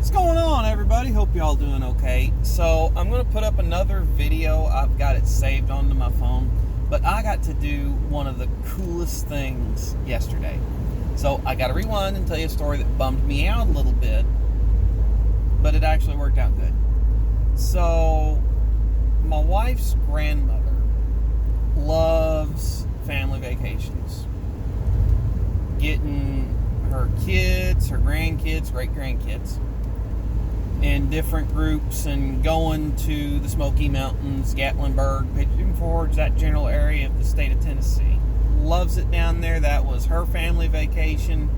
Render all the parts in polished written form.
What's going on, everybody? Hope y'all doing okay. So I'm going to put up another video. I've got it saved onto my phone, but I got to do one of the coolest things yesterday. So I got to rewind and tell you a story that bummed me out a little bit, but it actually worked out good. So my wife's grandmother loves family vacations. Getting her kids, her grandkids, great-grandkids in different groups and going to the Smoky Mountains, Gatlinburg, Pigeon Forge, that general area of the state of Tennessee. Loves it down there. That was her family vacation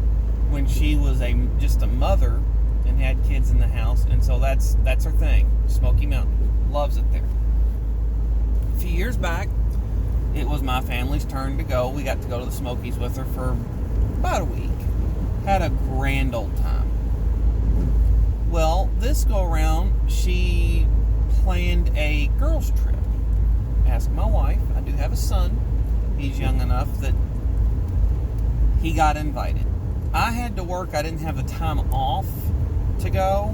when she was just a mother and had kids in the house, and so that's her thing, Smoky Mountain. Loves it there. A few years back, it was my family's turn to go. We got to go to the Smokies with her for about a week. Had a grand old time. Well, this go around, she planned a girls' trip. Asked my wife. I do have a son. He's young enough that he got invited. I had to work. I didn't have the time off to go,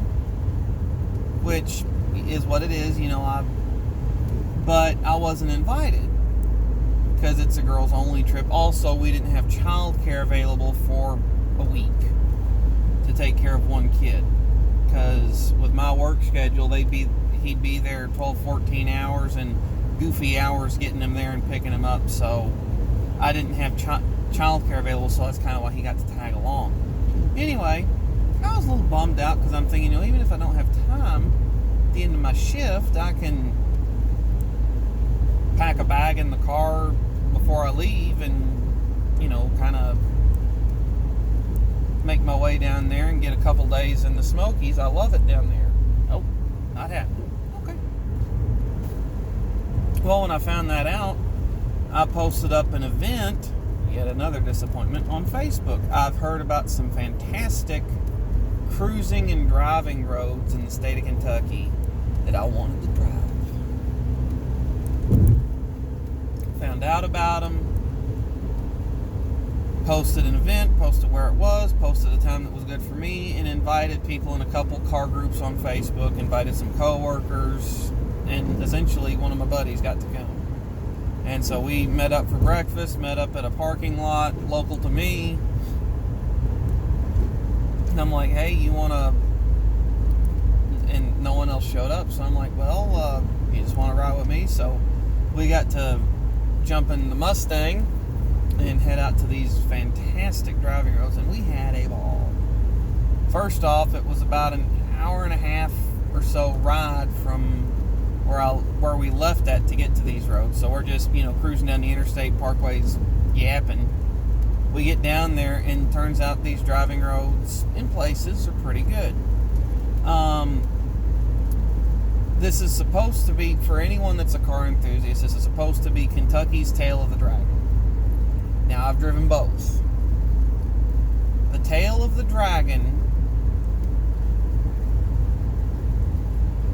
which is what it is, but I wasn't invited because it's a girls' only trip. Also, we didn't have childcare available for a week to take care of one kid, because with my work schedule, he'd be there 12, 14 hours and goofy hours getting him there and picking him up, so I didn't have childcare available, so that's kind of why he got to tag along. Anyway, I was a little bummed out because I'm thinking, even if I don't have time at the end of my shift, I can pack a bag in the car before I leave and, kind of make my way down there and get a couple days in the Smokies. I love it down there. Nope, not happening. Okay. Well, when I found that out, I posted up an event, yet another disappointment, on Facebook. I've heard about some fantastic cruising and driving roads in the state of Kentucky that I wanted to drive. Found out about them, posted an event, posted where it was, posted a time that was good for me, and invited people in a couple car groups on Facebook, invited some co-workers, and essentially one of my buddies got to come. And so we met up for breakfast, met up at a parking lot local to me, and I'm like, hey, you want to... And no one else showed up, so I'm like, well, you just want to ride with me? So we got to jump in the Mustang and head out to these fantastic driving roads, and we had a ball. First off, it was about an hour and a half or so ride from where we left at to get to these roads. So we're just, cruising down the interstate parkways, yapping. We get down there, and it turns out these driving roads in places are pretty good. This is supposed to be, for anyone that's a car enthusiast, this is supposed to be Kentucky's Tail of the Dragon. Now, I've driven both. The Tail of the Dragon,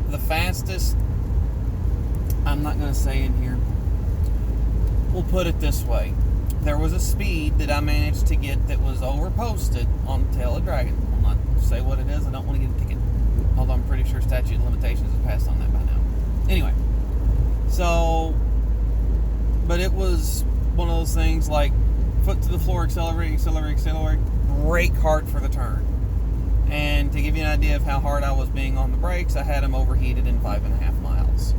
the fastest, I'm not going to say in here. We'll put it this way. There was a speed that I managed to get that was over-posted on the Tail of the Dragon. I'll not say what it is. I don't want to get a ticket. Although I'm pretty sure statute of limitations has passed on that by now. Anyway. But it was one of those things like foot to the floor, accelerate, brake hard for the turn. And to give you an idea of how hard I was being on the brakes, I had them overheated in 5.5 miles.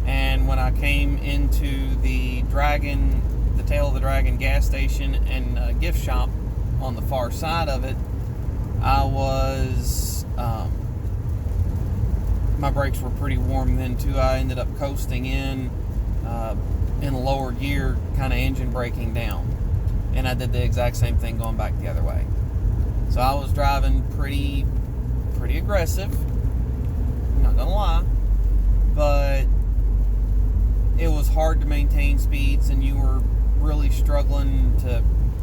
And when I came into the Tail of the Dragon gas station and gift shop on the far side of it, I was... my brakes were pretty warm then too. I ended up coasting in lower gear, kind of engine braking down, and I did the exact same thing going back the other way. So I was driving pretty aggressive, I'm not gonna lie, but it was hard to maintain speeds, and you were really struggling to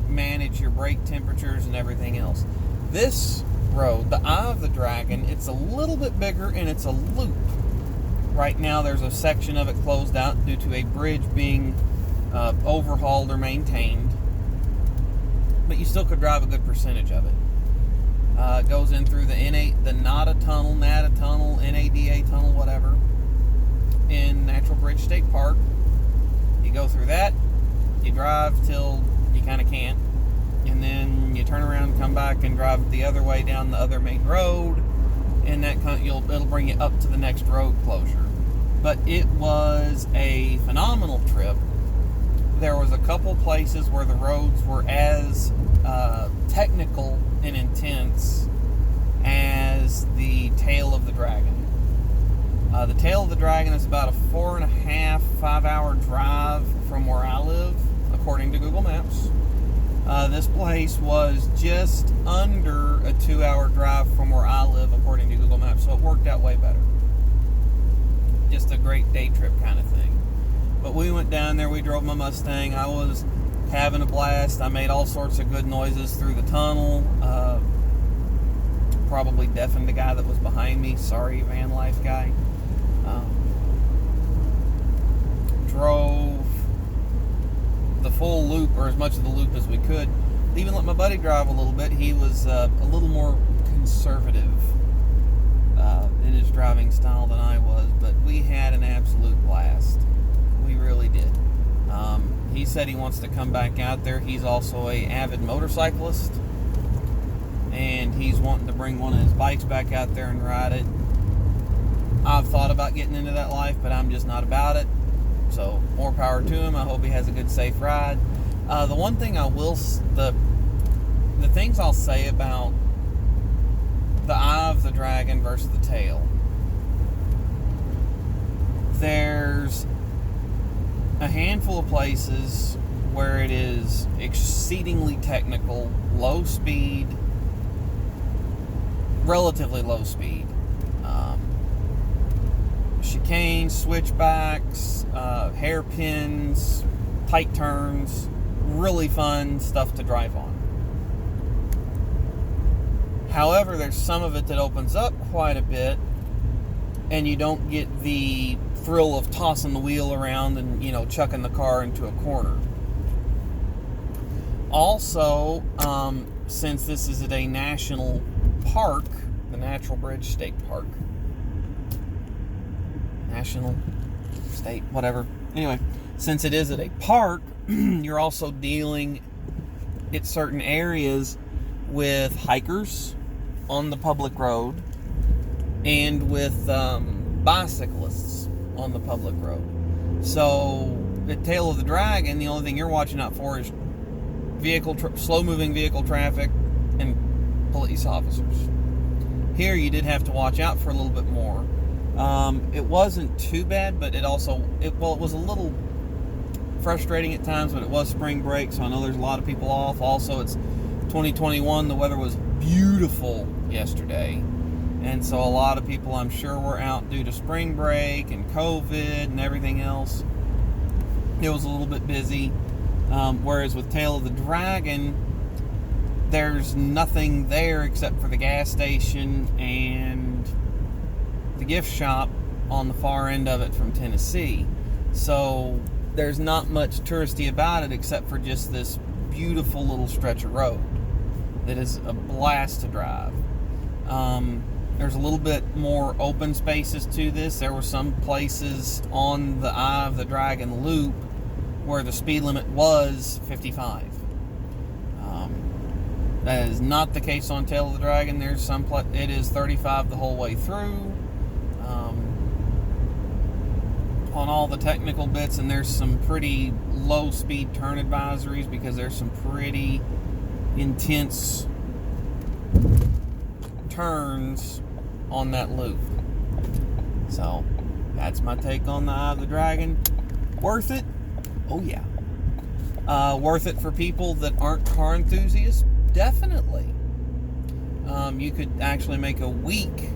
manage your brake temperatures and everything else. This road, the Eye of the Dragon, it's a little bit bigger, and it's a loop. Right now there's a section of it closed out due to a bridge being overhauled or maintained, but you still could drive a good percentage of it. Goes in through the NADA tunnel, NADA tunnel, whatever, in Natural Bridge State Park. You go through that, you drive till you kind of can't, and then you turn around, come back, and drive the other way down the other main road, and it'll bring you up to the next road closure. But it was a phenomenal trip. There was a couple places where the roads were as technical and intense as the Tail of the Dragon. The Tail of the Dragon is about a 4.5, 5-hour drive from where I live, according to Google Maps. This place was just under a 2-hour drive from where I live, according to Google Maps, so it worked out way better. Just a great day trip kind of thing. But we went down there, we drove my Mustang. I was having a blast. I made all sorts of good noises through the tunnel. Probably deafened the guy that was behind me. Sorry, van life guy. Drove the full loop, or as much of the loop as we could. Even let my buddy drive a little bit. He was a little more conservative in his driving style than I was, but we had an absolute blast. We really did. He said he wants to come back out there. He's also an avid motorcyclist, and he's wanting to bring one of his bikes back out there and ride it. I've thought about getting into that life, but I'm just not about it. So more power to him. I hope he has a good, safe ride. The one thing the things I'll say about the Eye of the Dragon versus the Tail. There's a handful of places where it is exceedingly technical, low speed, relatively low speed. Chicanes, switchbacks, hairpins, tight turns, really fun stuff to drive on. However, there's some of it that opens up quite a bit, and you don't get the thrill of tossing the wheel around and, chucking the car into a corner. Also, since this is at a national park, the Natural Bridge State Park, national, state, whatever. Anyway, since it is at a park, you're also dealing at certain areas with hikers on the public road and with bicyclists on the public road. So, at Tail of the Dragon, the only thing you're watching out for is slow-moving vehicle traffic and police officers. Here, you did have to watch out for a little bit more. It wasn't too bad, but it was a little frustrating at times, but it was spring break, so I know there's a lot of people off. Also, it's 2021. The weather was beautiful yesterday, and so a lot of people, I'm sure, were out due to spring break and COVID and everything else. It was a little bit busy, whereas with Tail of the Dragon, there's nothing there except for the gas station and the gift shop on the far end of it from Tennessee. So there's not much touristy about it except for just this beautiful little stretch of road that is a blast to drive. There's a little bit more open spaces to this. There were some places on the Eye of the Dragon loop where the speed limit was 55. That is not the case on Tail of the Dragon. There's it is 35 the whole way through. On all the technical bits, and there's some pretty low speed turn advisories because there's some pretty intense turns on that loop. So that's my take on the Eye of the Dragon. Worth it? Oh yeah. Worth it for people that aren't car enthusiasts? Definitely. You could actually make a week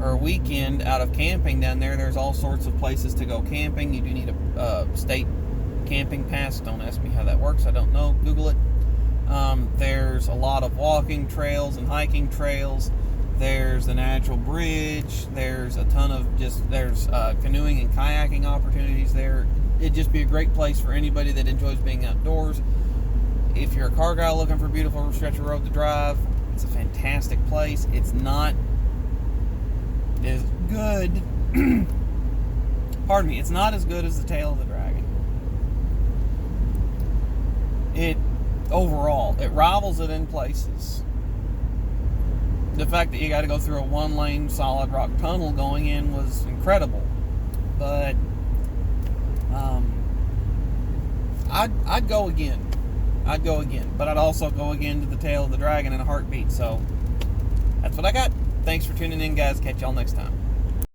or a weekend out of camping down there. There's all sorts of places to go camping. You do need a state camping pass. Don't ask me how that works. I don't know. Google it. There's a lot of walking trails and hiking trails. There's the Natural Bridge. There's a ton of there's canoeing and kayaking opportunities there. It'd just be a great place for anybody that enjoys being outdoors. If you're a car guy looking for a beautiful stretch of road to drive, It's a fantastic place. It's not as good. Pardon me. It's not as good as the Tail of the Dragon. It rivals it in places. The fact that you got to go through a 1-lane solid rock tunnel going in was incredible. But I'd go again. But I'd also go again to the Tail of the Dragon in a heartbeat. So that's what I got. Thanks for tuning in, guys. Catch y'all next time.